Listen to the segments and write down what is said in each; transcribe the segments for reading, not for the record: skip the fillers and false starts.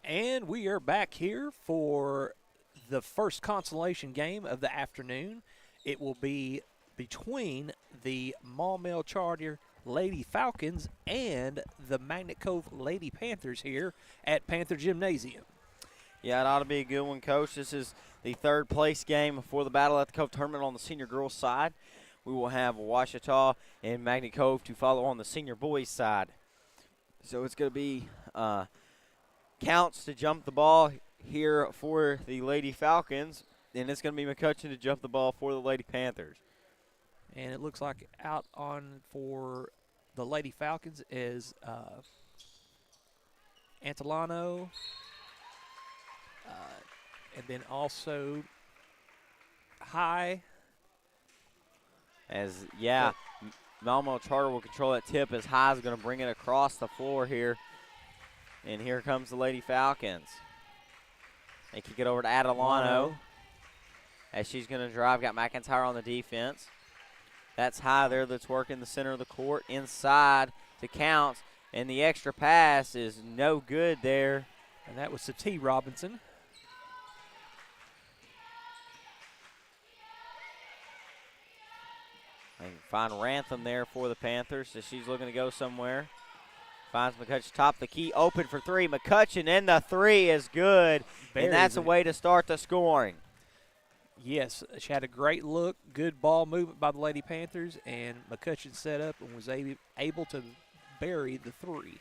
And we are back here for the first consolation game of the afternoon. It will be between the Maumelle Charter Lady Falcons and the Magnet Cove Lady Panthers here at Panther Gymnasium. Yeah, it ought to be a good one, Coach. This is the third place game for the Battle at the Cove tournament on the senior girls side. We will have Ouachita and Magnet Cove to follow on the senior boys side. So it's going to be counts to jump the ball here for the Lady Falcons, and it's going to be McCutcheon to jump the ball for the Lady Panthers. And it looks like out on for the Lady Falcons is Antolano, and then also High. Maumelle Charter will control that tip as High is going to bring it across the floor here. And here comes the Lady Falcons. They kick it over to Adelano as she's going to drive. Got McIntyre on the defense. That's High there that's working the center of the court. Inside to Counts. And the extra pass is no good there. And that was to T. Robinson. They can find Rantham there for the Panthers, so she's looking to go somewhere. Finds McCutcheon top of the key, open for three. McCutcheon, and the three is good. And that's a way to start the scoring. Yes, she had a great look, good ball movement by the Lady Panthers, and McCutcheon set up and was able to bury the three.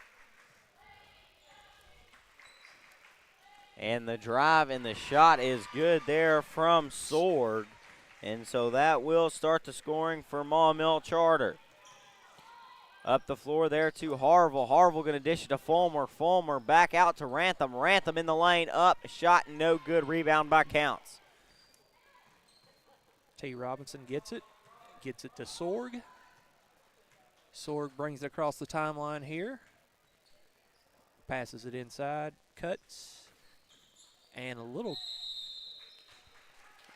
And the drive and the shot is good there from Sorg. And so that will start the scoring for Maumelle Charter. Up the floor there to Harville. Harville going to dish it to Fulmer. Fulmer back out to Rantham. Rantham in the lane, up, shot, no good. Rebound by Counts. T. Robinson gets it to Sorg. Sorg brings it across the timeline here. Passes it inside, cuts, and a little.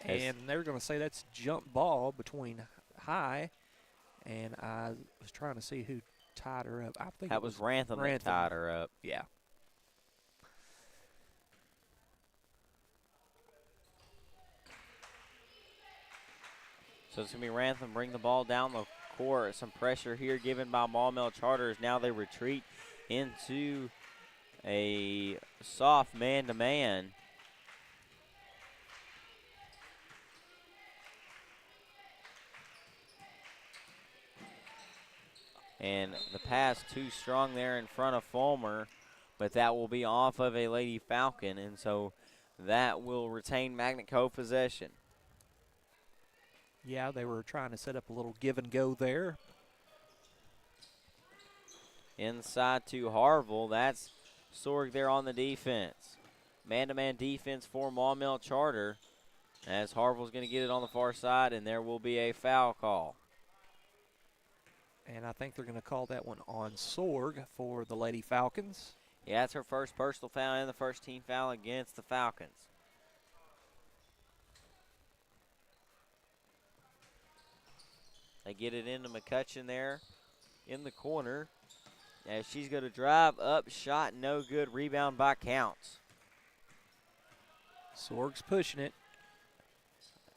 And they're going to say that's jump ball between High, and I was trying to see who tied her up. I think that was Rantham that tied her up. Yeah. So it's going to be Rantham bring the ball down the court. Some pressure here given by Maumelle Charters. Now they retreat into a soft man-to-man. And the pass too strong there in front of Fulmer, but that will be off of a Lady Falcon, and so that will retain Magnet Cove possession. Yeah, they were trying to set up a little give and go there. Inside to Harville. That's Sorg there on the defense. Man-to-man defense for Maumelle Charter as Harville's going to get it on the far side, and there will be a foul call. And I think they're going to call that one on Sorg for the Lady Falcons. Yeah, it's her first personal foul and the first team foul against the Falcons. They get it into McCutcheon there in the corner. As she's going to drive up, shot no good, rebound by Counts. Sorg's pushing it.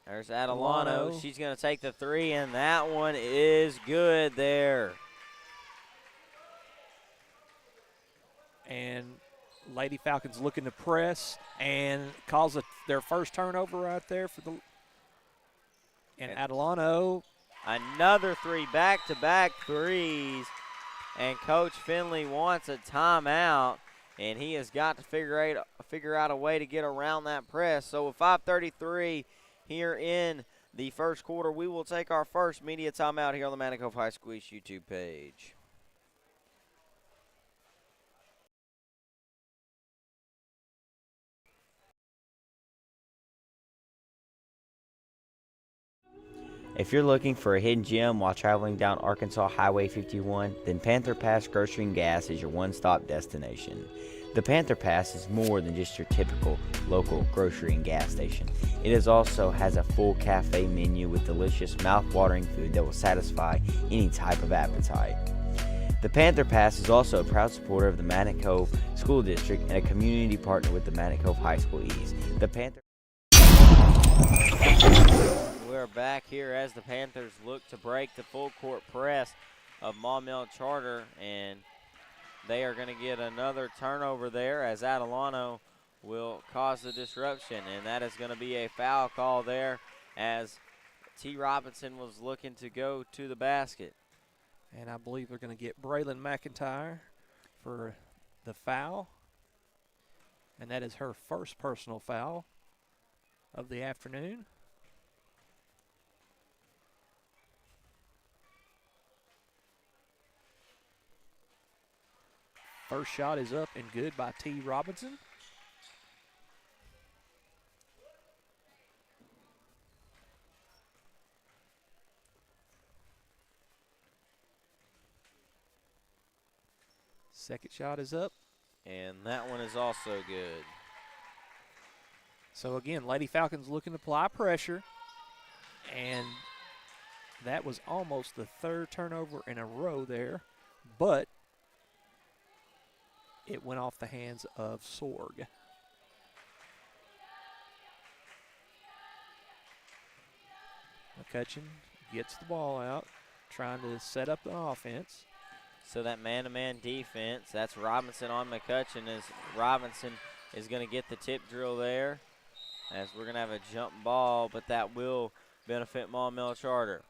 There's Adelano. She's going to take the three, and that one is good there. And Lady Falcons looking to press and cause their first turnover right there for the. And Adelano. Another three, back-to-back threes. And Coach Finley wants a timeout, and he has got to figure out a way to get around that press. So with 5:33 here in the first quarter, we will take our first media timeout here on the Magnet Cove High School East YouTube page. If you're looking for a hidden gem while traveling down Arkansas Highway 51, then Panther Pass Grocery and Gas is your one-stop destination. The Panther Pass is more than just your typical local grocery and gas station. It also has a full cafe menu with delicious mouth-watering food that will satisfy any type of appetite. The Panther Pass is also a proud supporter of the Magnet Cove School District and a community partner with the Magnet Cove High School East. The Panther. We're back here as the Panthers look to break the full court press of Maumelle Charter, and they are going to get another turnover there as Adelano will cause the disruption, and that is going to be a foul call there as T. Robinson was looking to go to the basket. And I believe they're going to get Braylon McIntyre for the foul. And that is her first personal foul of the afternoon. First shot is up and good by T. Robinson. Second shot is up. And that one is also good. So again, Lady Falcons looking to apply pressure. And that was almost the third turnover in a row there. But it went off the hands of Sorg. McCutcheon gets the ball out, trying to set up the offense. So that man-to-man defense, that's Robinson on McCutcheon, as Robinson is going to get the tip drill there, as we're going to have a jump ball, but that will benefit Maumelle Charter.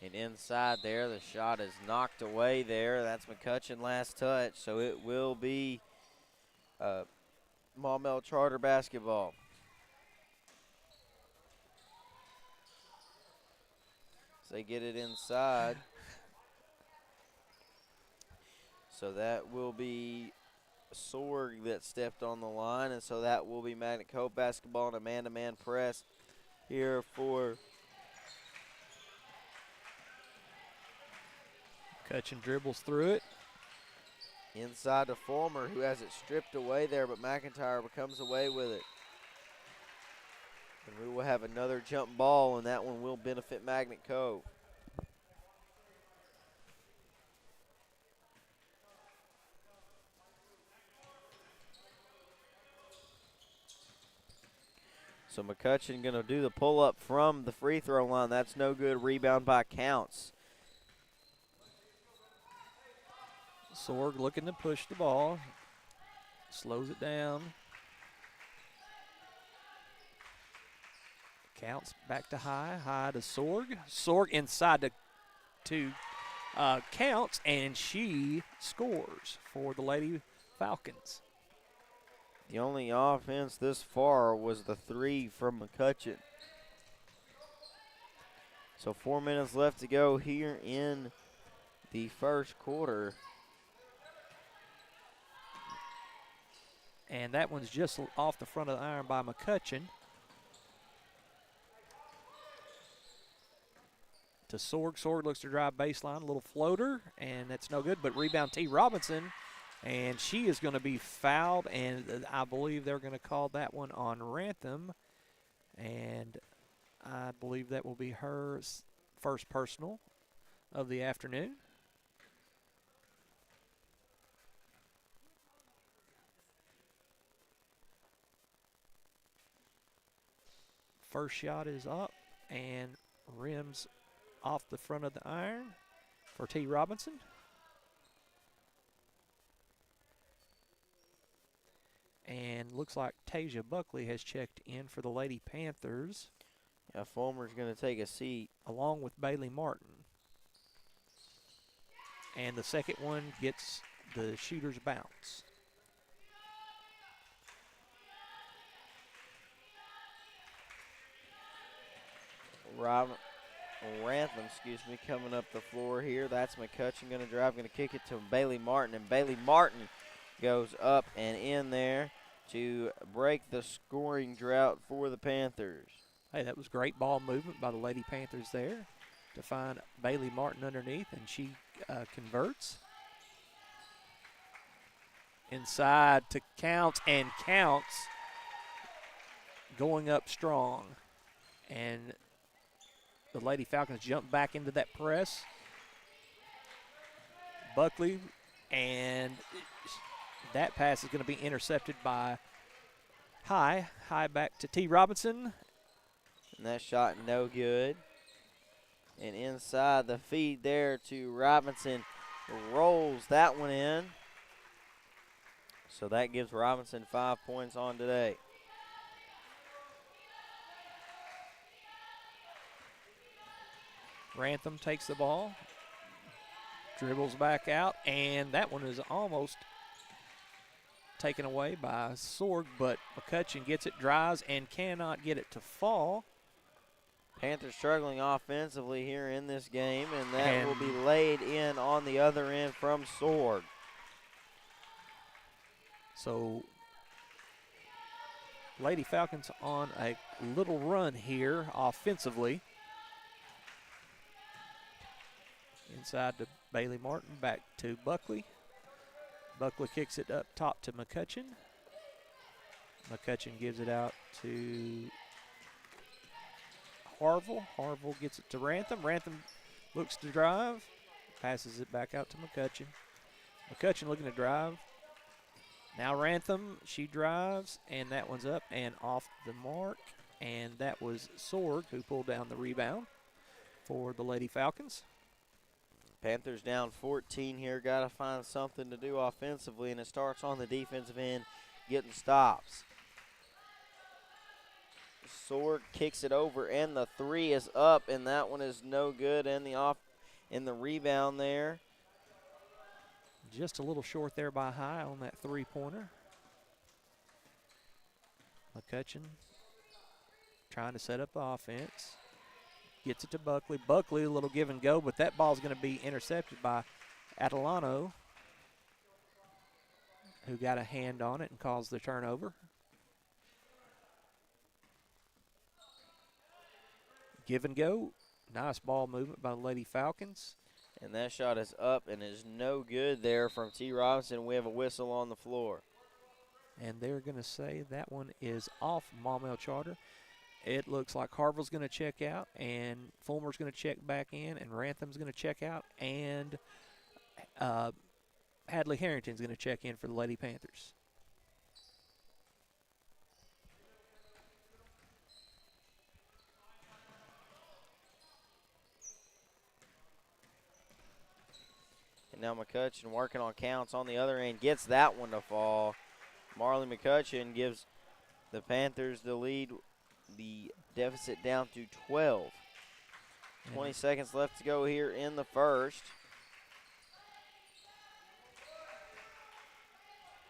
And inside there, the shot is knocked away there. That's McCutcheon last touch, so it will be Maumelle Charter basketball. So they get it inside. So that will be Sorg that stepped on the line, and so that will be Magnet Cove basketball and a man-to-man press here for McCutcheon dribbles through it. inside to Fulmer, who has it stripped away there, but McIntyre comes away with it. And we will have another jump ball, and that one will benefit Magnet Cove. So McCutcheon going to do the pull-up from the free throw line. That's no good. Rebound by Counts. Sorg looking to push the ball. Slows it down. Counts back to High. High to Sorg. Sorg inside to Counts, and she scores for the Lady Falcons. The only offense this far was the three from McCutcheon. So 4 minutes left to go here in the first quarter. And that one's just off the front of the iron by McCutcheon. To Sorg. Sorg looks to drive baseline, a little floater, and that's no good. But rebound T. Robinson, and she is going to be fouled, and I believe they're going to call that one on Rantham. And I believe that will be her first personal of the afternoon. First shot is up and rims off the front of the iron for T. Robinson. And looks like Tasia Buckley has checked in for the Lady Panthers. Yeah, Fulmer's going to take a seat. Along with Bailey Martin. And the second one gets the shooter's bounce. Rantham, coming up the floor here. That's McCutcheon going to drive, going to kick it to Bailey Martin, and Bailey Martin goes up and in there to break the scoring drought for the Panthers. Hey, that was great ball movement by the Lady Panthers there to find Bailey Martin underneath, and she converts. Inside to counts and counts. Going up strong. And the Lady Falcons jump back into that press. Buckley, and that pass is going to be intercepted by High back to T. Robinson. And that shot no good. And inside the feed there to Robinson, rolls that one in. So that gives Robinson 5 points on today. Rantham takes the ball, dribbles back out, and that one is almost taken away by Sorg, but McCutcheon gets it, drives, and cannot get it to fall. Panthers struggling offensively here in this game, and that will be laid in on the other end from Sorg. So Lady Falcons on a little run here offensively. Inside to Bailey Martin, back to Buckley. Buckley kicks it up top to McCutcheon. McCutcheon gives it out to Harville. Harville gets it to Rantham. Rantham looks to drive, passes it back out to McCutcheon. McCutcheon looking to drive. Now Rantham, she drives, and that one's up and off the mark. And that was Sorg who pulled down the rebound for the Lady Falcons. Panthers down 14 here. Got to find something to do offensively, and it starts on the defensive end, getting stops. Sorg kicks it over, and the three is up, and that one is no good. And the rebound there. Just a little short there by High on that three-pointer. McCutcheon trying to set up the offense. Gets it to Buckley. Buckley, a little give and go, but that ball's going to be intercepted by Adelano, who got a hand on it and caused the turnover. Give and go. Nice ball movement by the Lady Falcons. And that shot is up and is no good there from T. Robinson. We have a whistle on the floor. And they're going to say that one is off Maumelle Charter. It looks like Harville's going to check out, and Fulmer's going to check back in, and Rantham's going to check out, and Hadley Harrington's going to check in for the Lady Panthers. And now McCutcheon working on counts on the other end, gets that one to fall. Marley McCutcheon gives the Panthers the lead, the deficit down to 12. 20 seconds left to go here in the first.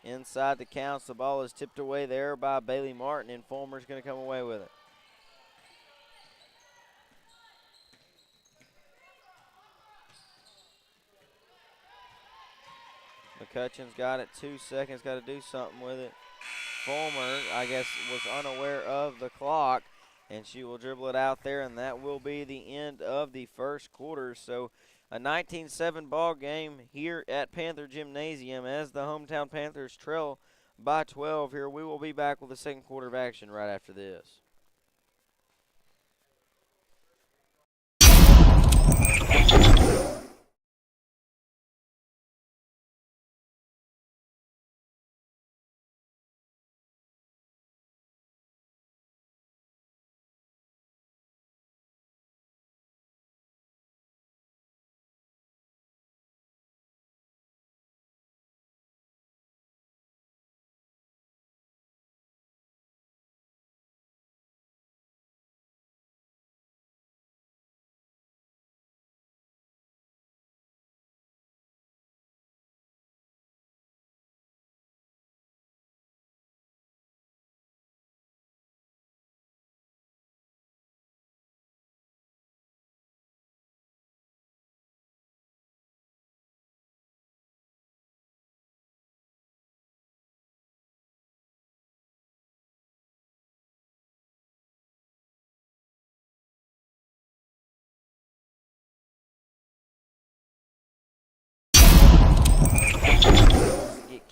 Inside the counts, the ball is tipped away there by Bailey Martin, and Fulmer's going to come away with it. McCutcheon's got it, 2 seconds, got to do something with it. Fulmer, I guess, was unaware of the clock, and she will dribble it out there, and that will be the end of the first quarter. So a 19-7 ball game here at Panther Gymnasium as the hometown Panthers trail by 12 here. We will be back with the second quarter of action right after this.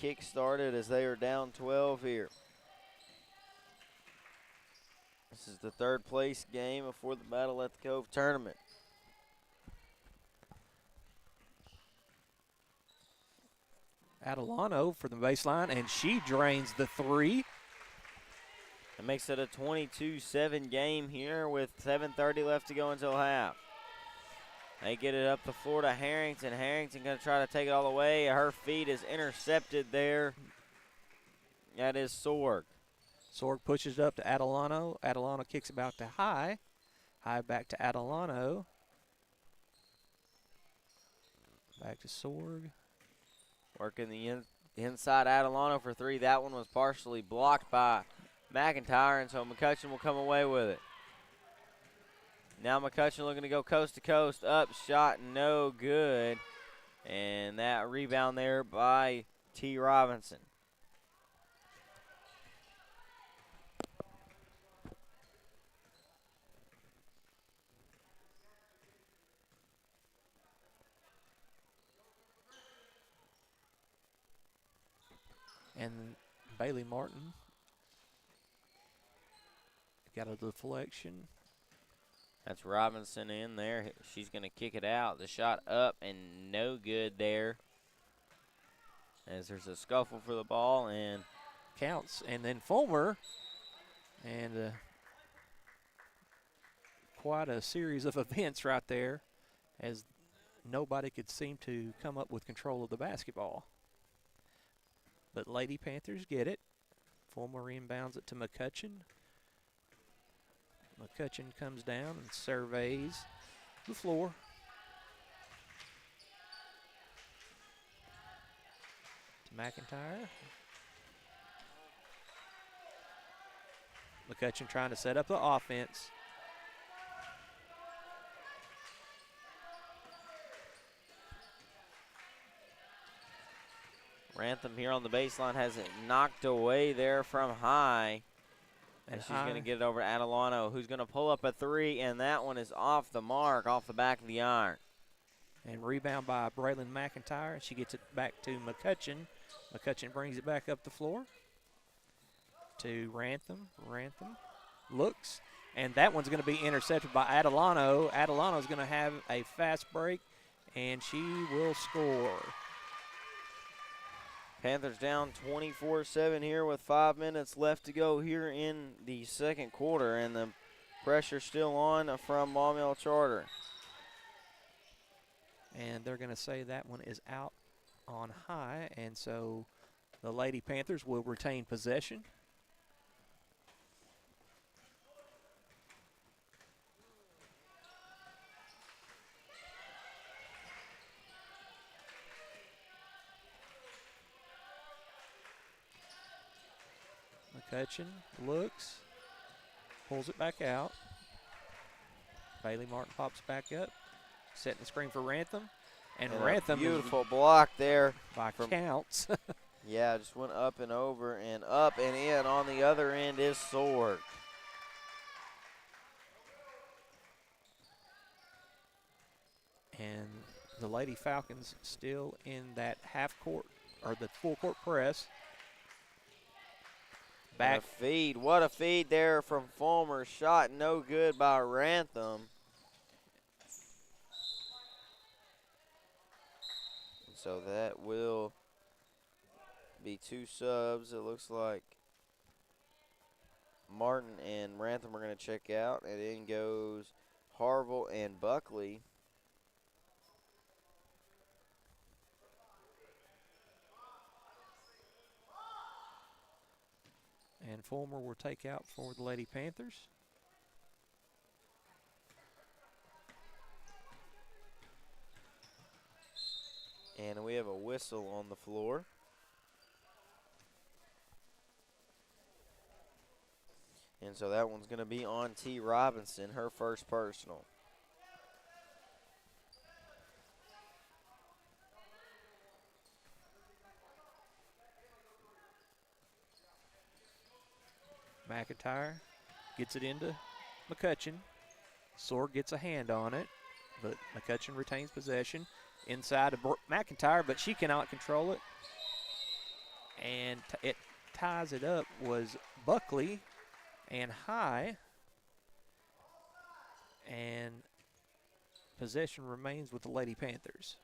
kick started as they are down 12 here. This is the third place game before the Battle at the Cove tournament. Adelano for the baseline, and she drains the three. It makes it a 22-7 game here with 7:30 left to go until half. They get it up the floor to Harrington. Harrington going to try to take it all the way. Her feet is intercepted there. That is Sorg. Sorg pushes it up to Adelano. Adelano kicks it out to High. High back to Adelano. Back to Sorg. Working the inside Adelano for three. That one was partially blocked by McIntyre, and so McCutcheon will come away with it. Now McCutcheon looking to go coast to coast. Up, shot, no good. And that rebound there by T. Robinson. And Bailey Martin got a deflection. That's Robinson in there. She's going to kick it out. The shot up and no good there. As there's a scuffle for the ball and Counts. And then Fulmer. And quite a series of events right there as nobody could seem to come up with control of the basketball. But Lady Panthers get it. Fulmer inbounds it to McCutcheon. McCutcheon comes down and surveys the floor. To McIntyre. McCutcheon trying to set up the offense. Rantham here on the baseline has it knocked away there from High. And she's going to get it over to Adelano, who's going to pull up a three, and that one is off the mark, off the back of the iron. And rebound by Braylon McIntyre. She gets it back to McCutcheon. McCutcheon brings it back up the floor to Rantham. Rantham looks, and that one's going to be intercepted by Adelano. Adelano's going to have a fast break, and she will score. Panthers down 24-7 here with 5 minutes left to go here in the second quarter, and the pressure still on from Maumelle Charter. And they're going to say that one is out on High, and so the Lady Panthers will retain possession. McCutcheon looks, pulls it back out. Bailey Martin pops back up, setting the screen for Rantham. And Rantham, beautiful block there. By Counts. Yeah, just went up and over and up and in. On the other end is Sorg. And the Lady Falcons still in that half court, or the full court press. Back. What a feed there from Fulmer. Shot no good by Rantham. So that will be two subs. It looks like Martin and Rantham are going to check out. And in goes Harville and Buckley. And Fulmer will take out for the Lady Panthers. And we have a whistle on the floor. And so that one's going to be on T. Robinson, her first personal. McIntyre gets it into McCutcheon. Sorg gets a hand on it, but McCutcheon retains possession inside of McIntyre, but she cannot control it. And it ties it up was Buckley and High. And possession remains with the Lady Panthers.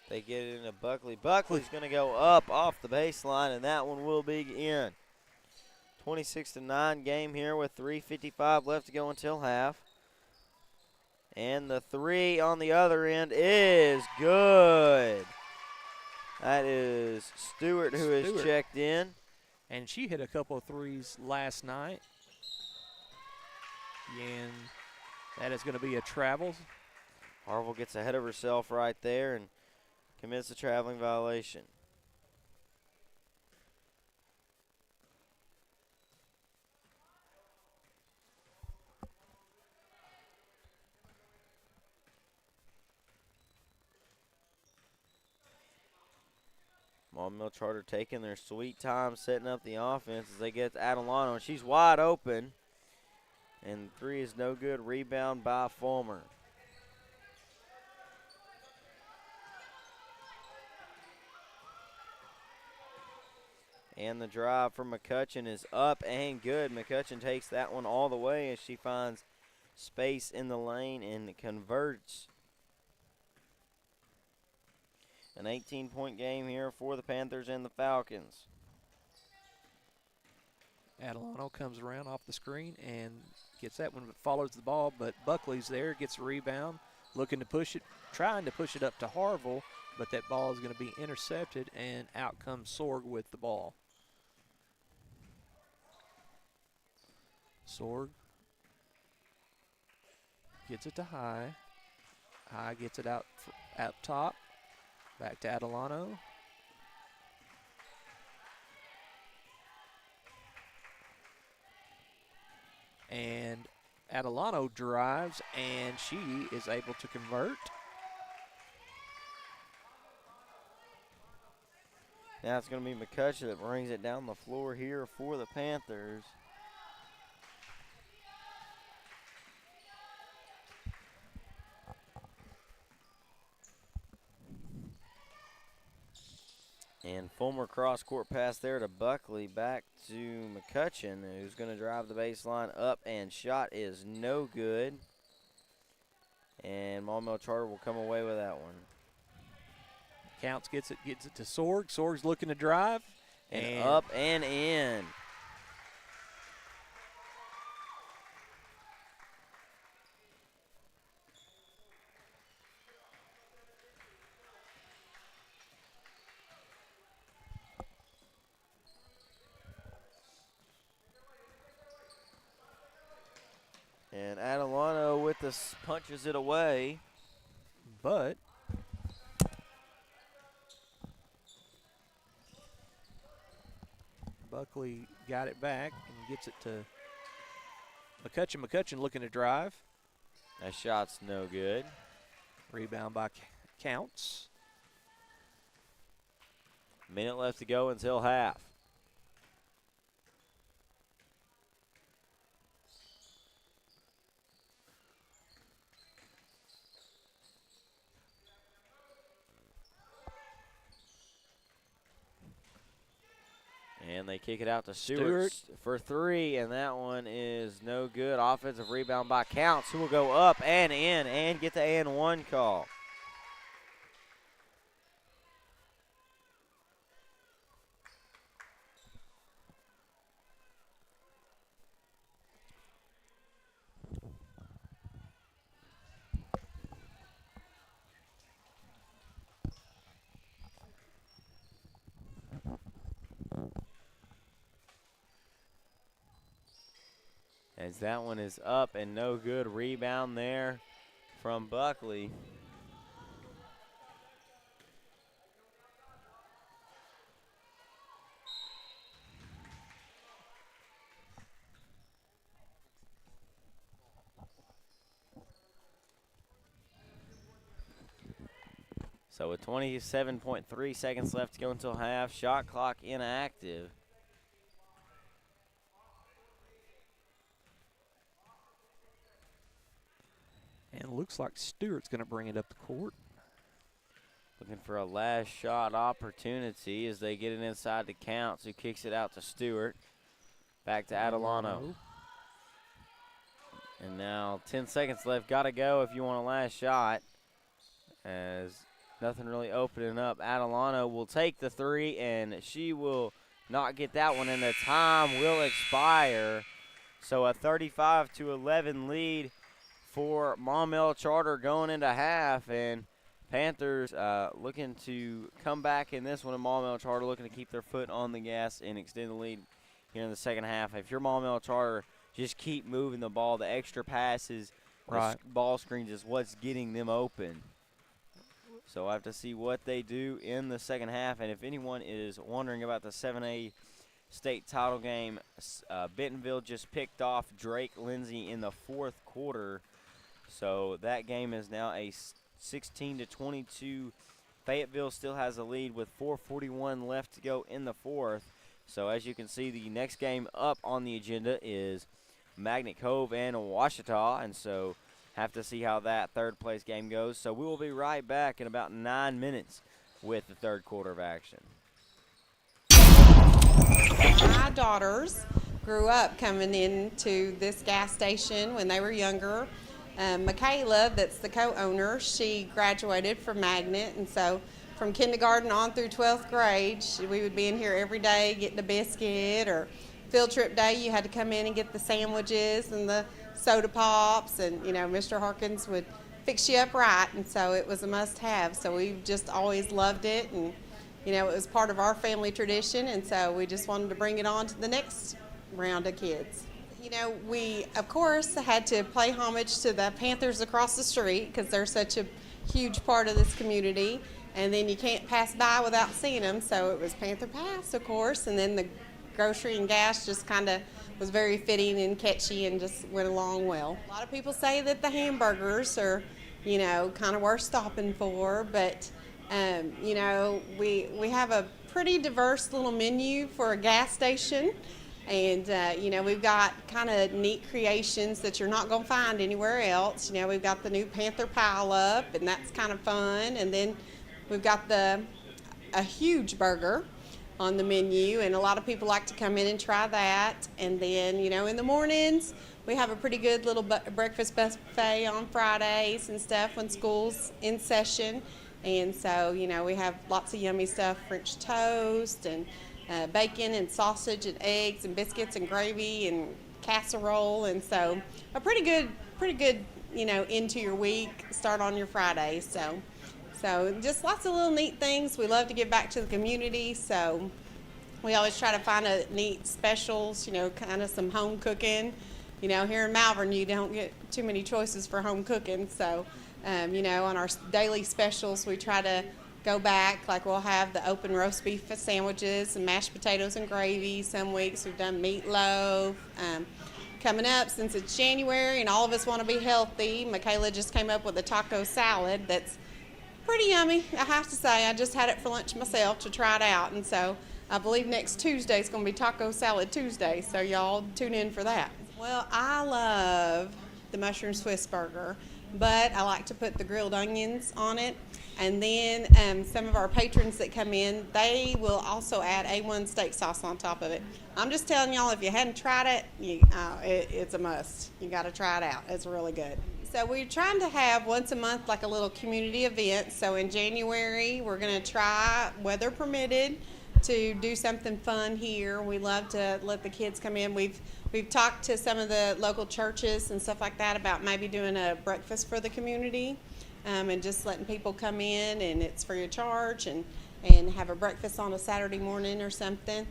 They get it into Buckley. Buckley's going to go up off the baseline, and that one will be in. 26-9 game here with 3:55 left to go until half. And the three on the other end is good. That is Stewart who is checked in. And she hit a couple of threes last night. And that is going to be a travel. Harville gets ahead of herself right there and commits a traveling violation. Maumelle Charter taking their sweet time setting up the offense as they get to Adelano, and she's wide open. And three is no good. Rebound by Fulmer. And the drive from McCutcheon is up and good. McCutcheon takes that one all the way as she finds space in the lane and converts. An 18-point game here for the Panthers and the Falcons. Adelano comes around off the screen and gets that one, but follows the ball. But Buckley's there, gets a rebound, looking to push it, trying to push it up to Harville, but that ball is going to be intercepted, and out comes Sorg with the ball. Sorg gets it to High. High gets it out top. Back to Adelano. And Adelano drives, and she is able to convert. Now it's going to be McCutcheon that brings it down the floor here for the Panthers. And Fulmer cross-court pass there to Buckley, back to McCutcheon, who's going to drive the baseline up, and shot is no good. And Maumelle Charter will come away with that one. Counts gets it to Sorg. Sorg's looking to drive. And up and in. And Adelano with the punches it away. But Buckley got it back and gets it to McCutcheon. McCutcheon looking to drive. That shot's no good. Rebound by Counts. Minute left to go until half. And they kick it out to Stewart for three, and that one is no good. Offensive rebound by Counts, who will go up and in and get the and one call. As that one is up and no good. Rebound there from Buckley. So with 27.3 seconds left to go until half, shot clock inactive. And it looks like Stewart's going to bring it up the court. Looking for a last shot opportunity as they get it inside the counts. Who kicks it out to Stewart. Back to Adelano. And now 10 seconds left. Got to go if you want a last shot. As nothing really opening up. Adelano will take the three, and she will not get that one, and the time will expire. So a 35-11 lead for Maumelle Charter going into half, and Panthers looking to come back in this one, and Maumelle Charter looking to keep their foot on the gas and extend the lead here in the second half. If you're Maumelle Charter, just keep moving the ball. The extra passes, the ball screens is what's getting them open. So I have to see what they do in the second half. And if anyone is wondering about the 7A state title game, Bentonville just picked off Drake Lindsay in the fourth quarter. So that game is now a 16-22. Fayetteville still has a lead with 4:41 left to go in the fourth. So as you can see, the next game up on the agenda is Magnet Cove and Ouachita. And so have to see how that third place game goes. So we will be right back in about 9 minutes with the third quarter of action. My daughters grew up coming into this gas station when they were younger. Michaela, that's the co-owner, she graduated from Magnet, and so from kindergarten on through 12th grade, we would be in here every day getting a biscuit, or field trip day, you had to come in and get the sandwiches and the soda pops, and Mr. Harkins would fix you up right, and so it was a must-have. So we just always loved it, and it was part of our family tradition, and so we just wanted to bring it on to the next round of kids. We of course had to pay homage to the Panthers across the street because they're such a huge part of this community, and then you can't pass by without seeing them. So it was Panther Pass, of course, and then the grocery and gas just kind of was very fitting and catchy and just went along well. A lot of people say that the hamburgers are, kind of worth stopping for, but we have a pretty diverse little menu for a gas station. And, we've got kind of neat creations that you're not going to find anywhere else. We've got the new Panther Pile-Up, and that's kind of fun. And then we've got a huge burger on the menu, and a lot of people like to come in and try that. And then, in the mornings, we have a pretty good little breakfast buffet on Fridays and stuff when school's in session. And so, we have lots of yummy stuff, French toast and bacon and sausage and eggs and biscuits and gravy and casserole, and so a pretty good into your week start on your Friday. So just lots of little neat things. We love to give back to the community, so we always try to find a neat specials, kind of some home cooking. Here in Malvern you don't get too many choices for home cooking, so on our daily specials we try to go back, like we'll have the open roast beef sandwiches and mashed potatoes and gravy. Some weeks we've done meatloaf. Coming up, since it's January and all of us want to be healthy, Michaela just came up with a taco salad that's pretty yummy, I have to say. I just had it for lunch myself to try it out, and so I believe next Tuesday is going to be Taco Salad Tuesday, so y'all tune in for that. Well, I love the mushroom Swiss burger, but I like to put the grilled onions on it. And then some of our patrons that come in, they will also add A1 steak sauce on top of it. I'm just telling y'all, if you hadn't tried it, it's a must. You got to try it out. It's really good. So we're trying to have once a month like a little community event. So in January, we're going to try, weather permitted, to do something fun here. We love to let the kids come in. We've talked to some of the local churches and stuff like that about maybe doing a breakfast for the community. And just letting people come in, and it's free of charge, and have a breakfast on a Saturday morning or something.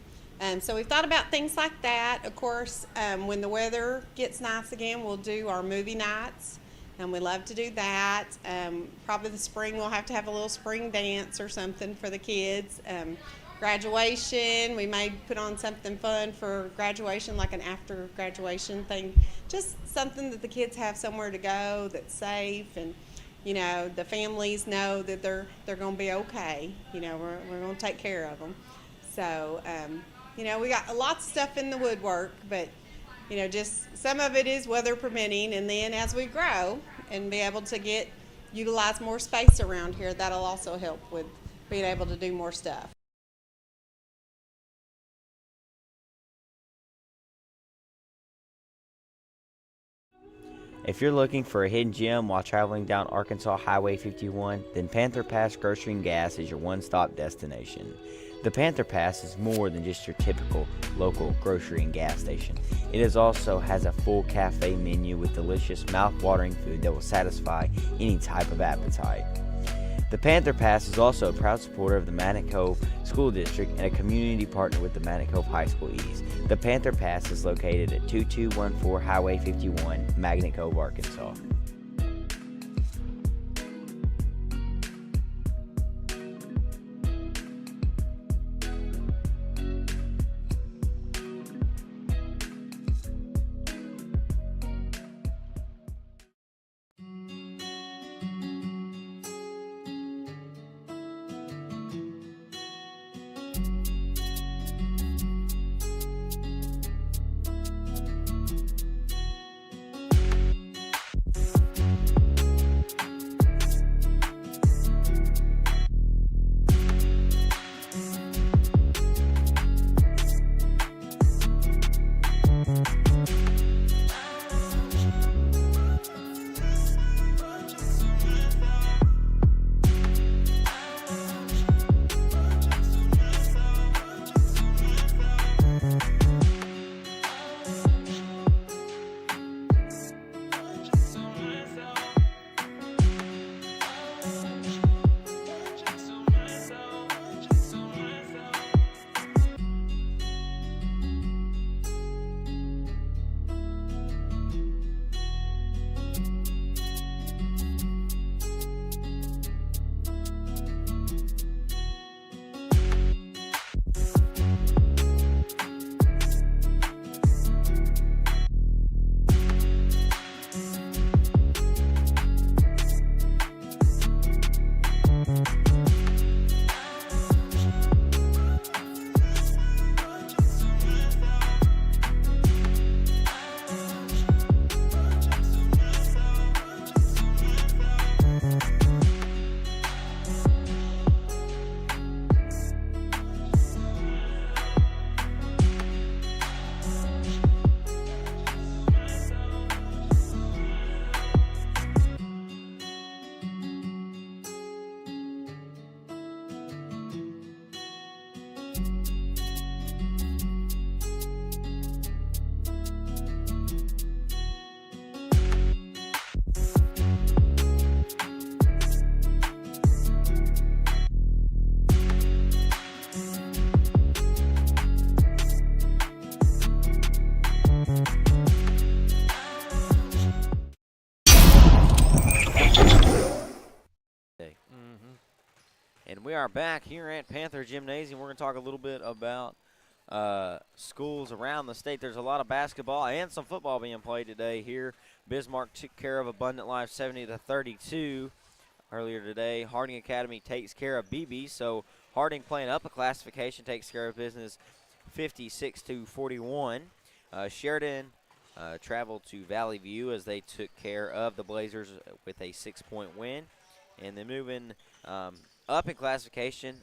So we've thought about things like that. Of course, when the weather gets nice again, we'll do our movie nights, and we love to do that. Probably the spring we'll have to have a little spring dance or something for the kids. Graduation, we may put on something fun for graduation, like an after graduation thing. Just something that the kids have somewhere to go that's safe, and the families know that they're going to be okay. We're going to take care of them. So, we got lots of stuff in the woodwork, but, just some of it is weather permitting. And then as we grow and be able to get, utilize more space around here, that'll also help with being able to do more stuff. If you're looking for a hidden gem while traveling down Arkansas Highway 51, then Panther Pass Grocery and Gas is your one-stop destination. The Panther Pass is more than just your typical local grocery and gas station. It also has a full cafe menu with delicious mouth-watering food that will satisfy any type of appetite. The Panther Pass is also a proud supporter of the Maumelle Cove School District and a community partner with the Maumelle Cove High School East. The Panther Pass is located at 2214 Highway 51, Magnet Cove, Arkansas. And we are back here at Panther Gymnasium. We're going to talk a little bit about schools around the state. There's a lot of basketball and some football being played today here. Bismarck took care of Abundant Life 70-32 earlier today. Harding Academy takes care of BB, so Harding playing up a classification takes care of business 56-41. Sheridan traveled to Valley View as they took care of the Blazers with a 6-point win. And then moving up in classification,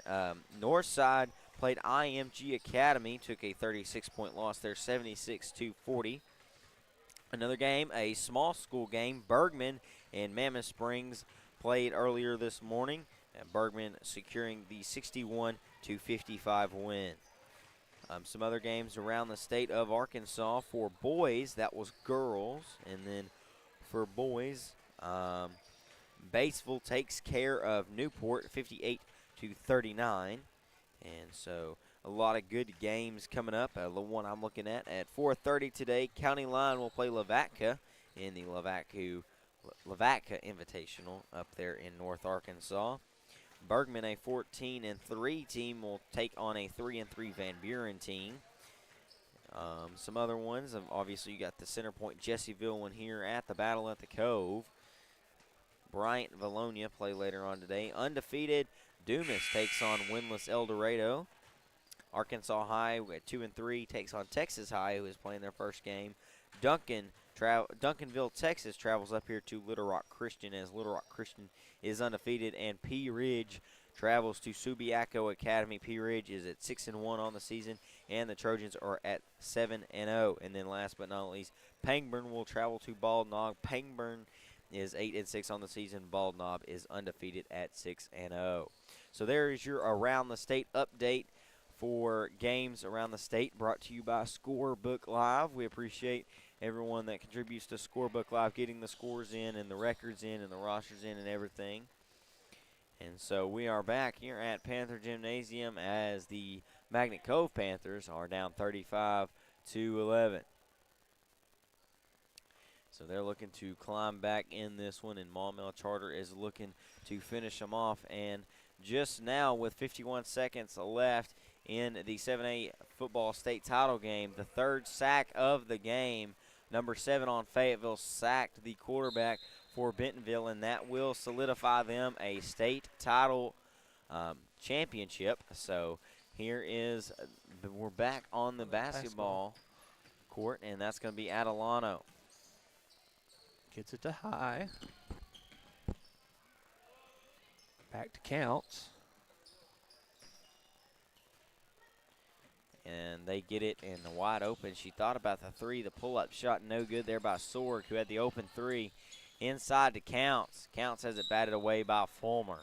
Northside played IMG Academy, took a 36-point loss there, 76-40. Another game, a small school game, Bergman and Mammoth Springs played earlier this morning, and Bergman securing the 61-55 win. Some other games around the state of Arkansas for boys, that was girls, and then for boys, Batesville takes care of Newport 58-39. And so a lot of good games coming up. The one I'm looking at 4:30 today, County Line will play Lavatka in the Lavatka Invitational up there in North Arkansas. Bergman, a 14-3 team, will take on a 3-3 Van Buren team. Some other ones, obviously you got the Center Point Jessieville one here at the Battle at the Cove. Bryant Valonia play later on today. Undefeated Dumas takes on winless El Dorado. Arkansas High at 2-3 takes on Texas High, who is playing their first game. Duncan Duncanville, Texas travels up here to Little Rock Christian, as Little Rock Christian is undefeated, and Pea Ridge travels to Subiaco Academy. Pea Ridge is at 6-1 on the season, and the Trojans are at 7-0. And then last but not least, Pangburn will travel to Bald Knob. Pangburn is 8-6 on the season. Bald Knob is undefeated at 6-0. So there is your Around the State update for games around the state, brought to you by Scorebook Live. We appreciate everyone that contributes to Scorebook Live, getting the scores in and the records in and the rosters in and everything. And so we are back here at Panther Gymnasium as the Magnet Cove Panthers are down 35-11. So they're looking to climb back in this one, and Maumelle Charter is looking to finish them off. And just now, with 51 seconds left in the 7A football state title game, the third sack of the game, number 7 on Fayetteville sacked the quarterback for Bentonville, and that will solidify them a state title championship. So here is, we're back on the basketball court, and that's going to be Adelano. Gets it to High. Back to Counts. And they get it in the wide open. She thought about the three. The pull-up shot no good there by Sorg, who had the open three. Inside to Counts. Counts has it batted away by Fulmer.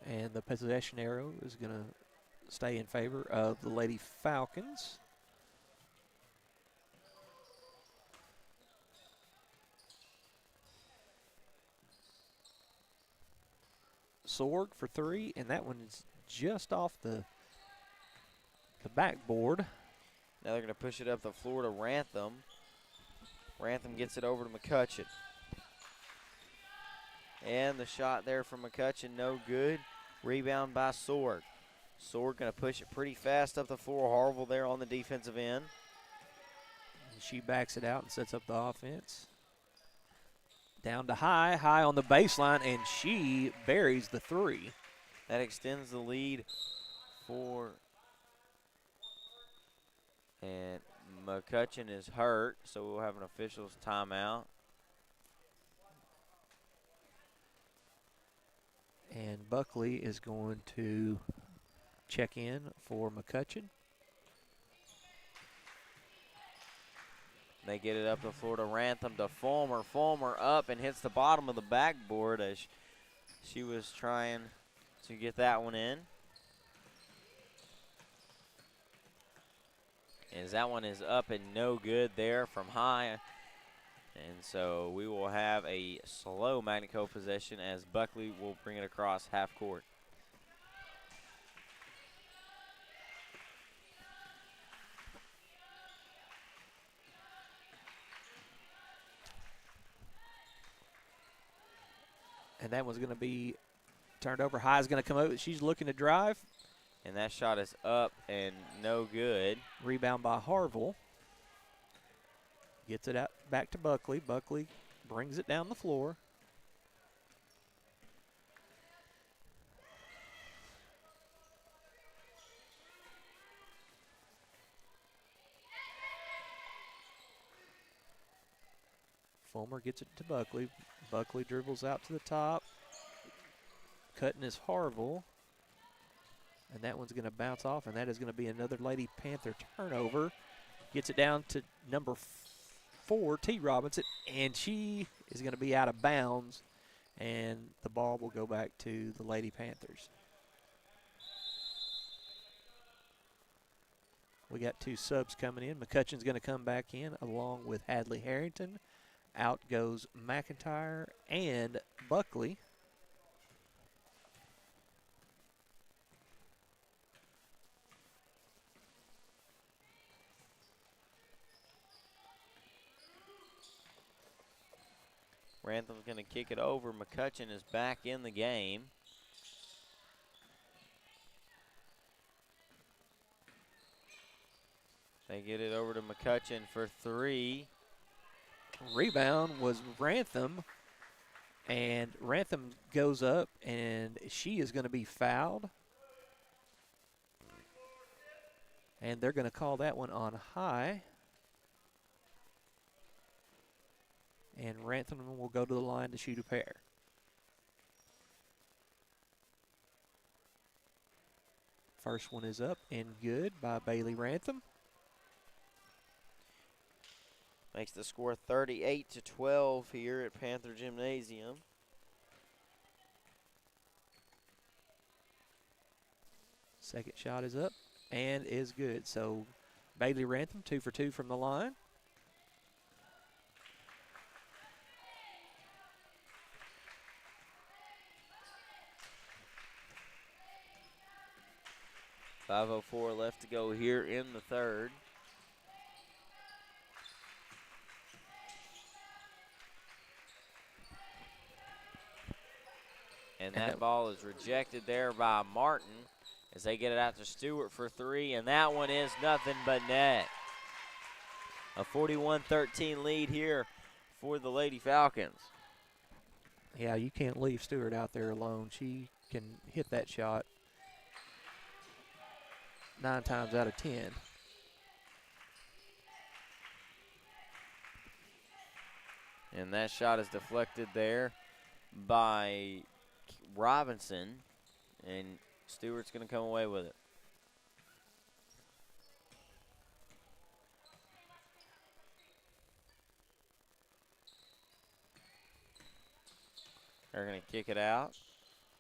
And the possession arrow is going to stay in favor of the Lady Falcons. Sorg for 3, and that one is just off the backboard. Now they're going to push it up the floor to Rantham. Rantham gets it over to McCutcheon. And the shot there from McCutcheon, no good. Rebound by Sorg. Sorg going to push it pretty fast up the floor. Harville there on the defensive end. And she backs it out and sets up the offense. Down to High. High on the baseline, and she buries the 3. That extends the lead for... And McCutcheon is hurt, so we'll have an official's timeout. And Buckley is going to check in for McCutcheon. They get it up the floor to Rantham to Fulmer. Fulmer up and hits the bottom of the backboard as she was trying to get that one in. As that one is up and no good there from High. And so we will have a slow Magnet Cove possession as Buckley will bring it across half court. And that one's going to be turned over. High is going to come over. She's looking to drive. And that shot is up and no good. Rebound by Harville. Gets it out back to Buckley. Buckley brings it down the floor. Fulmer gets it to Buckley. Buckley dribbles out to the top. Cutting is Harville. And that one's going to bounce off, and that is going to be another Lady Panther turnover. Gets it down to number 4, T. Robinson, and she is going to be out of bounds, and the ball will go back to the Lady Panthers. We got 2 subs coming in. McCutcheon's going to come back in along with Hadley Harrington. Out goes McIntyre and Buckley. Rantham's going to kick it over. McCutcheon is back in the game. They get it over to McCutcheon for 3. Rebound was Rantham, and Rantham goes up, and she is going to be fouled. And they're going to call that one on high. And Rantham will go to the line to shoot a pair. First one is up and good by Bailey Rantham. Makes the score 38-12 here at Panther Gymnasium. Second shot is up and is good. So Bailey Rantham 2 for 2 from the line. .504 left to go here in the third. And that ball is rejected there by Martin as they get it out to Stewart for three, and that one is nothing but net. A 41-13 lead here for the Lady Falcons. Yeah, you can't leave Stewart out there alone. She can hit that shot 9 times out of 10. And that shot is deflected there by Robinson, and Stewart's going to come away with it. They're going to kick it out.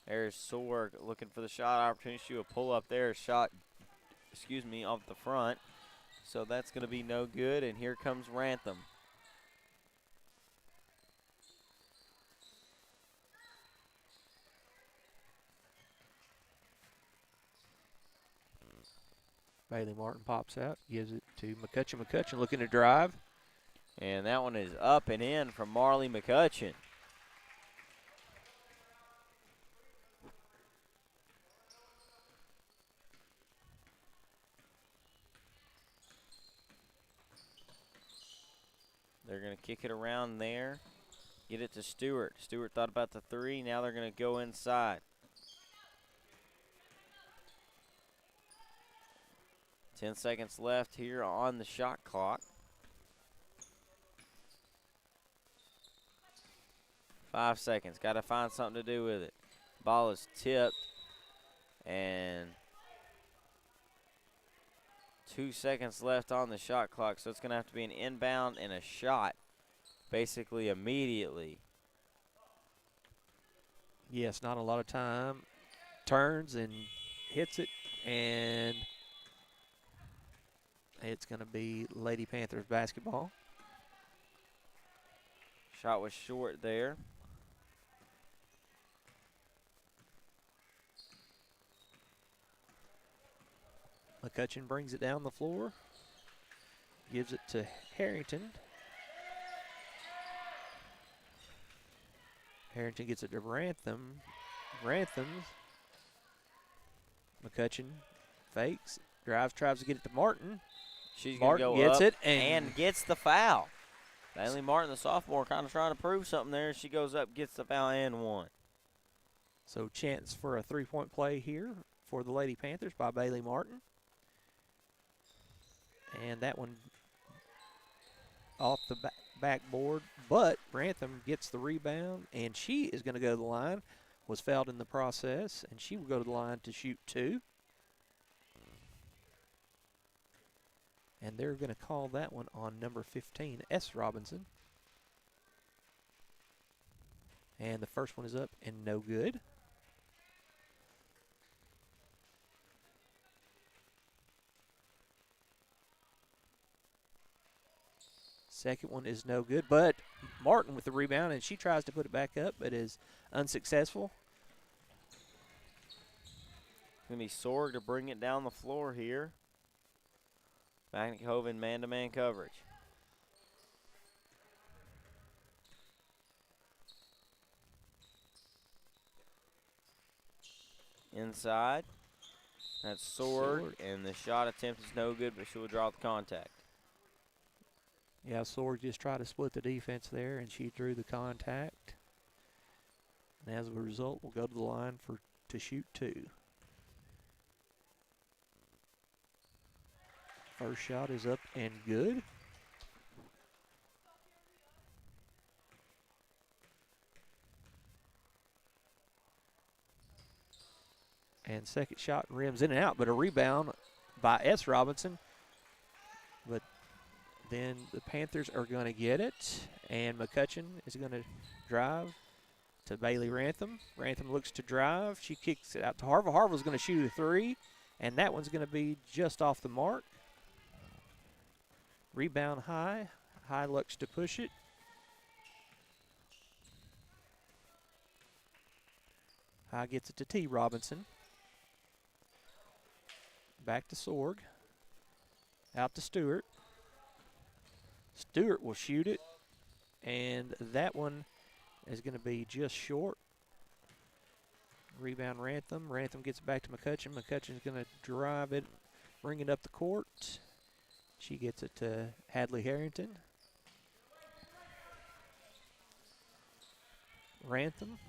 There's Sorg looking for the shot opportunity. She will pull up there, shot, off the front. So that's going to be no good, and here comes Rantham. Bailey Martin pops out, gives it to McCutcheon. McCutcheon looking to drive. And that one is up and in from Marley McCutcheon. They're going to kick it around there, get it to Stewart. Stewart thought about the three. Now they're going to go inside. 10 seconds left here on the shot clock. 5 seconds. Got to find something to do with it. Ball is tipped, and 2 seconds left on the shot clock, so it's going to have to be an inbound and a shot basically immediately. Yes, not a lot of time. Turns and hits it, and it's going to be Lady Panthers basketball. Shot was short there. McCutcheon brings it down the floor, gives it to Harrington. Harrington gets it to Rantham. Rantham. McCutcheon fakes, drives, tries to get it to Martin. She's going to go gets up it and gets the foul. Bailey Martin, the sophomore, kind of trying to prove something there. She goes up, gets the foul, and one. So chance for a three-point play here for the Lady Panthers by Bailey Martin. And that one off the backboard, but Rantham gets the rebound, and she is going to go to the line. Was fouled in the process, and she will go to the line to shoot two. And they're going to call that one on number 15, S. Robinson. And the first one is up and no good. Second one is no good, but Martin with the rebound, and she tries to put it back up, but is unsuccessful. It's going to be Sorg to bring it down the floor here. Back at Cove in man-to-man coverage. Inside. That's Sorg, and the shot attempt is no good, but she will draw the contact. Yeah, Sorg just tried to split the defense there, and she drew the contact. And as a result, we'll go to the line to shoot two. First shot is up and good. And second shot rims in and out, but a rebound by S. Robinson. But then the Panthers are going to get it, and McCutcheon is going to drive to Bailey Rantham. Rantham looks to drive. She kicks it out to Harville. Harville's going to shoot a three, and that one's going to be just off the mark. Rebound High. High looks to push it. High gets it to T. Robinson. Back to Sorg. Out to Stewart. Stewart will shoot it, and that one is going to be just short. Rebound Rantham. Rantham gets it back to McCutcheon. McCutcheon's going to drive it, bring it up the court. She gets it to Hadley Harrington. Rantham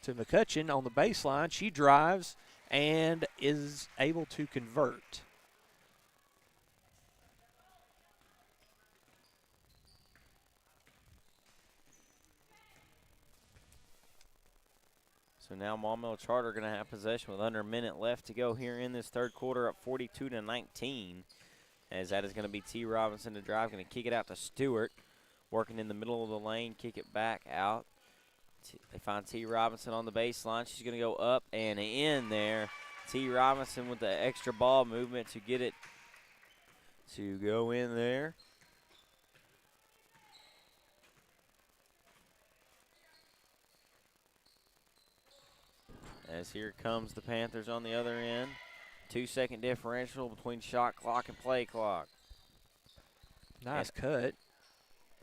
to McCutcheon on the baseline. She drives and is able to convert. So now Maumelle Charter going to have possession with under a minute left to go here in this third quarter, up 42-19. As that is going to be T. Robinson to drive, going to kick it out to Stewart, working in the middle of the lane, kick it back out. They find T. Robinson on the baseline. She's going to go up and in there. T. Robinson with the extra ball movement to get it to go in there. As here comes the Panthers on the other end. 2-second differential between shot clock and play clock. Nice cut.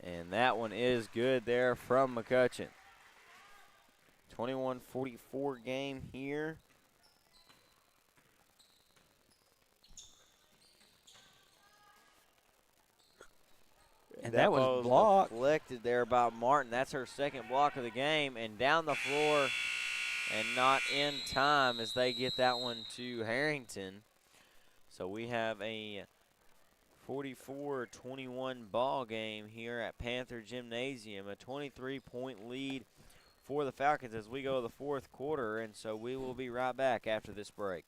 And that one is good there from McCutcheon. 21-44 game here. And that was blocked. Deflected there by Martin. That's her second block of the game. And down the floor and not in time as they get that one to Harrington. So we have a 44-21 ball game here at Panther Gymnasium. A 23-point lead for the Falcons as we go to the fourth quarter. And so we will be right back after this break.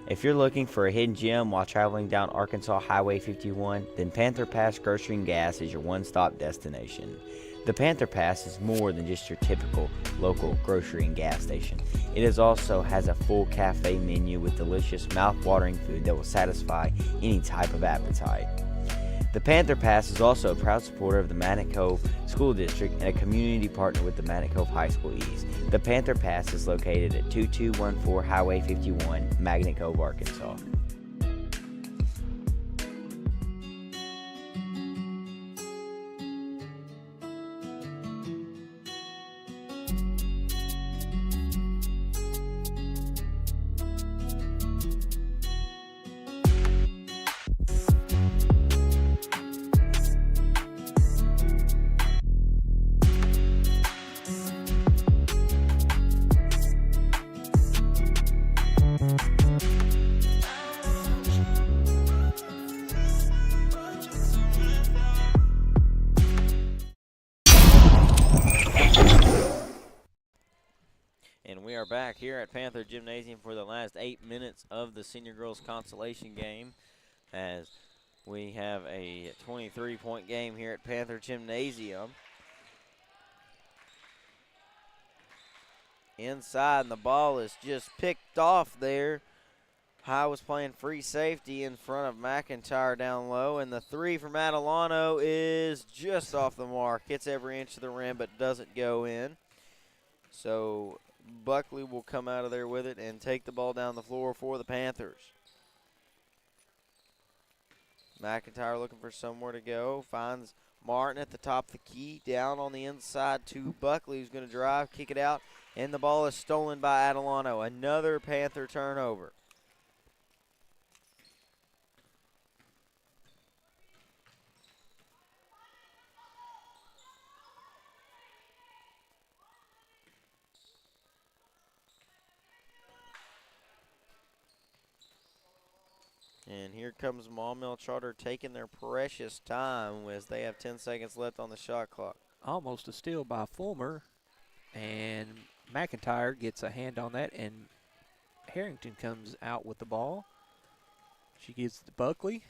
If you're looking for a hidden gem while traveling down Arkansas Highway 51, then Panther Pass Grocery and Gas is your one-stop destination. The Panther Pass is more than just your typical local grocery and gas station. It also has a full cafe menu with delicious, mouth-watering food that will satisfy any type of appetite. The Panther Pass is also a proud supporter of the Magnet Cove School District and a community partner with the Magnet Cove High School East. The Panther Pass is located at 2214 Highway 51, Magnet Cove, Arkansas. We are back here at Panther Gymnasium for the last 8 minutes of the Senior Girls Consolation game as we have a 23-point game here at Panther Gymnasium. Inside, and the ball is just picked off there. High was playing free safety in front of McIntyre down low, and the three from Adelano is just off the mark. Hits every inch of the rim, but doesn't go in. So Buckley will come out of there with it and take the ball down the floor for the Panthers. McIntyre looking for somewhere to go. Finds Martin at the top of the key. Down on the inside to Buckley, who's going to drive, kick it out, and the ball is stolen by Adelano. Another Panther turnover. And here comes Maumelle Charter taking their precious time as they have 10 seconds left on the shot clock. Almost a steal by Fulmer, and McIntyre gets a hand on that, and Harrington comes out with the ball. She gives it to Buckley.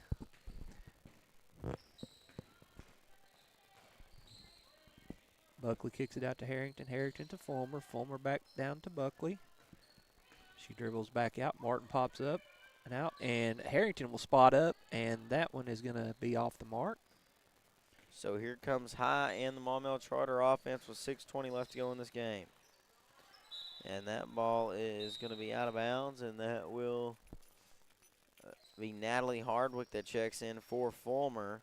Buckley kicks it out to Harrington. Harrington to Fulmer. Fulmer back down to Buckley. She dribbles back out. Martin pops up and out, and Harrington will spot up, and that one is going to be off the mark. So here comes High and the Maumelle Charter offense with 6:20 left to go in this game. And that ball is going to be out of bounds, and that will be Natalie Hardwick that checks in for Fulmer.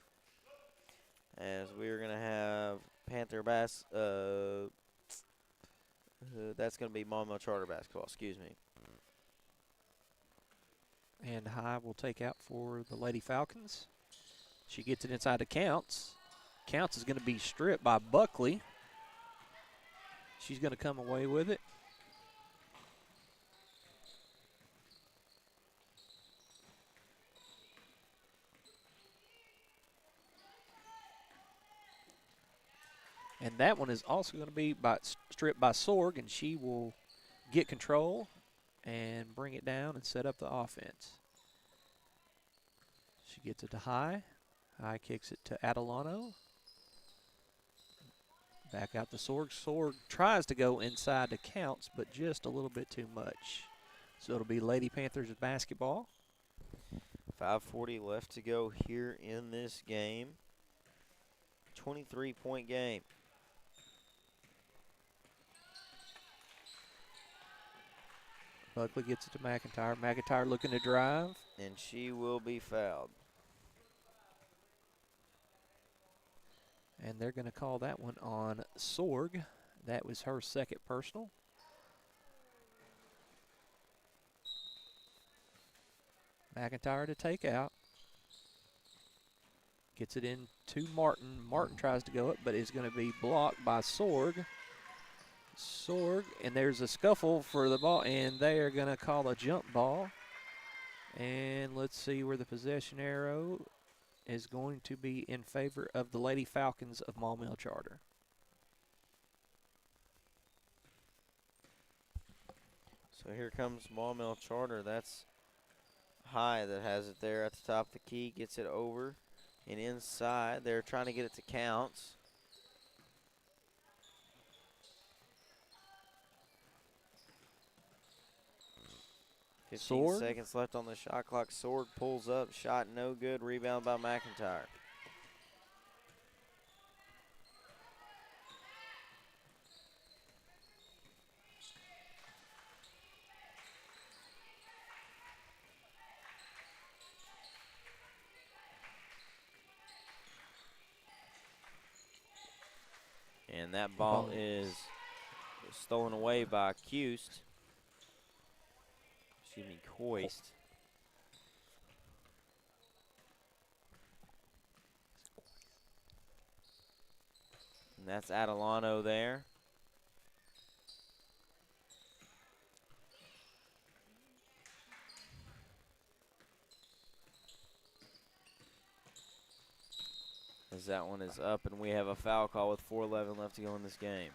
As we're going to have Panther Bass, that's going to be Maumelle Charter basketball, excuse me. And High will take out for the Lady Falcons. She gets it inside to Counts. Counts is going to be stripped by Buckley. She's going to come away with it. And that one is also going to be stripped by Sorg, and she will get control and bring it down and set up the offense. She gets it to High. High kicks it to Adelano. Back out to Sorg. Sorg tries to go inside to Counts, but just a little bit too much. So it'll be Lady Panthers basketball. 5:40 left to go here in this game. 23-point game. Buckley gets it to McIntyre. McIntyre looking to drive. And she will be fouled. And they're going to call that one on Sorg. That was her second personal. McIntyre to take out. Gets it in to Martin. Martin tries to go up, but is going to be blocked by Sorg. Sorg, and there's a scuffle for the ball, and they are going to call a jump ball. And let's see where the possession arrow is going to be in favor of the Lady Falcons of Maumelle Charter. So here comes Maumelle Charter. That's High that has it there at the top of the key. Gets it over and inside. They're trying to get it to Counts. Sorg. 15 seconds left on the shot clock. Sorg pulls up. Shot no good. Rebound by McIntyre. And that ball is stolen away by Cust. Excuse me, Coist. And that's Adelano there. As that one is up, and we have a foul call with 4:11 left to go in this game.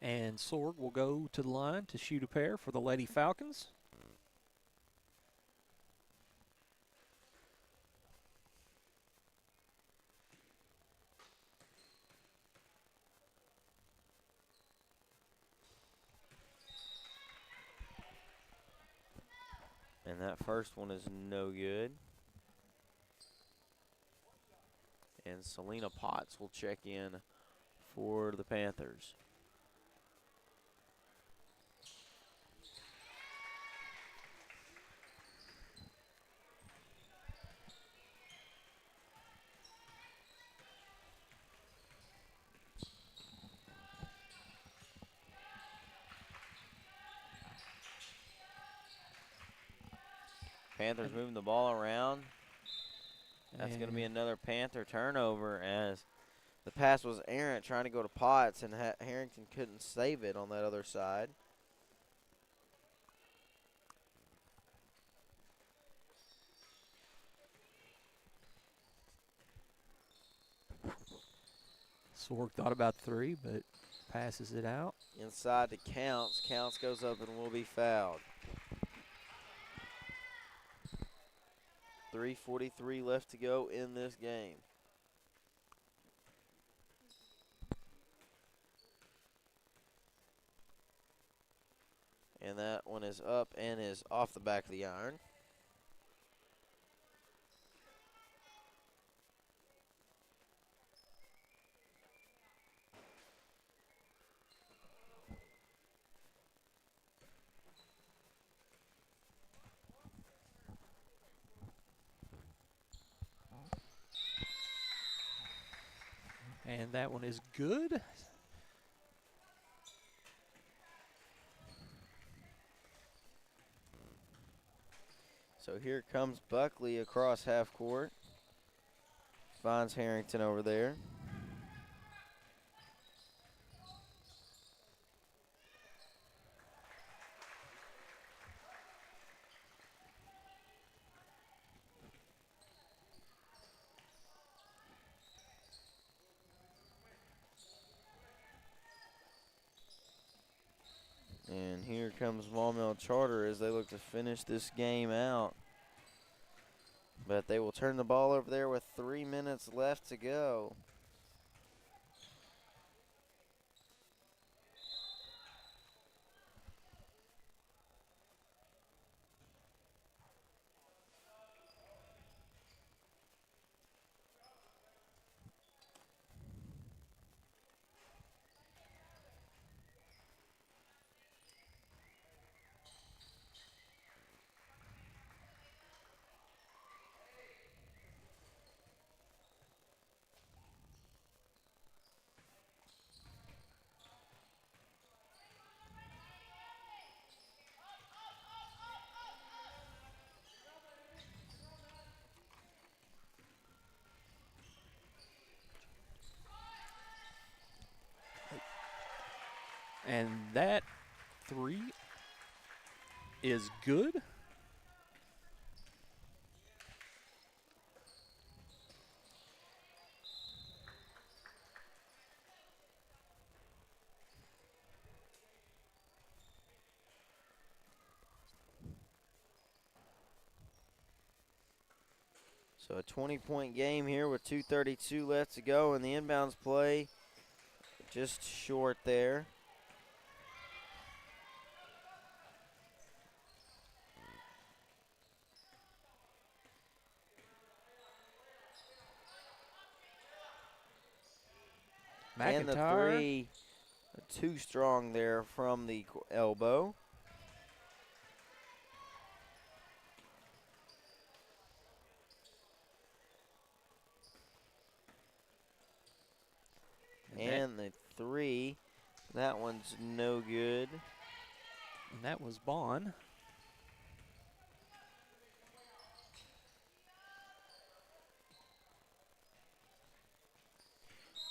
And Sorg will go to the line to shoot a pair for the Lady Falcons. And that first one is no good. And Selena Potts will check in for the Panthers. Panthers moving the ball around. That's going to be another Panther turnover as the pass was errant trying to go to Potts, and Harrington couldn't save it on that other side. Sorg thought about 3, but passes it out. Inside to Counts. Counts goes up and will be fouled. 3:43 left to go in this game. And that one is up and is off the back of the iron. And that one is good. So here comes Buckley across half court. Finds Harrington over there. And here comes Maumelle Charter as they look to finish this game out. But they will turn the ball over there with 3 minutes left to go. And that 3 is good. So a 20-point game here with 2:32 left to go, and the inbounds play just short there. And the McIntyre. 3 too strong there from the elbow. And the 3, that one's no good. And that was Bond.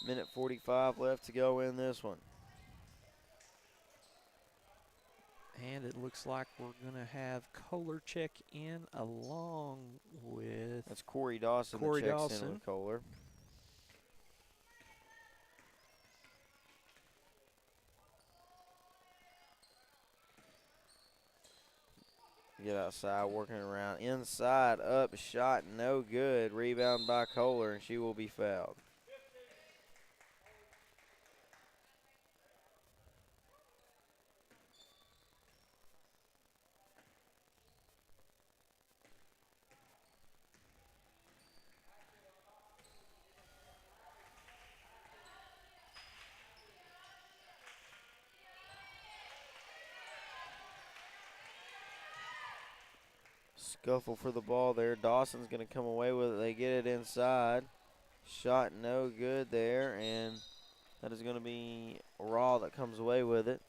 Minute 45 left to go in this one. And it looks like we're going to have Kohler check in along with That's Corey Dawson Corey that checks Dawson. in with Kohler. Get outside, working around. Inside, up, shot, no good. Rebound by Kohler, and she will be fouled. Scuffle for the ball there. Dawson's going to come away with it. They get it inside. Shot no good there, and that is going to be Raw that comes away with it.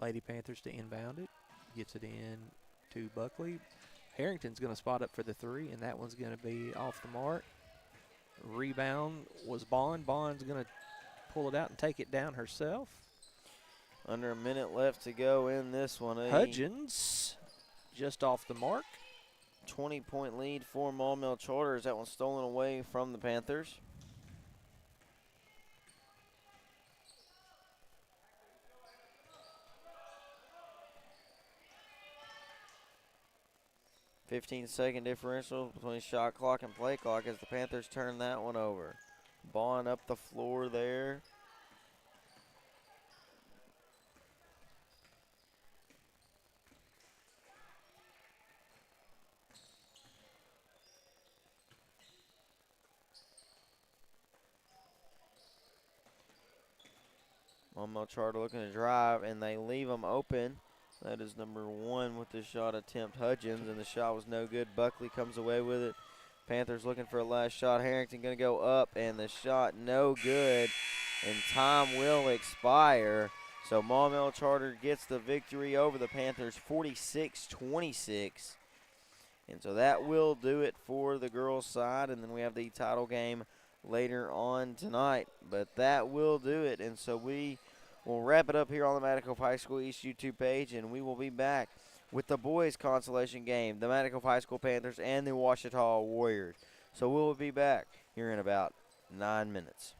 Lady Panthers to inbound it. Gets it in to Buckley. Harrington's going to spot up for the 3, and that one's going to be off the mark. Rebound was Bond. Bond's going to pull it out and take it down herself. Under a minute left to go in this one. Hudgens just off the mark. 20-point lead for Maumelle Charters. That one's stolen away from the Panthers. "15-second differential between shot clock and play clock as the Panthers turn that one over. Ball up the floor there. Maumelle Charter looking to drive, and they leave them open. That is number 1 with the shot attempt, Hudgens, and the shot was no good. Buckley comes away with it. Panthers looking for a last shot. Harrington going to go up, and the shot no good, and time will expire. So Maumelle Charter gets the victory over the Panthers, 46-26. And so that will do it for the girls' side, and then we have the title game later on tonight. But that will do it, and so we will wrap it up here on the Matacove High School East YouTube page, and we will be back with the boys' consolation game, the Matacove High School Panthers and the Ouachita Warriors. So we will be back here in about 9 minutes.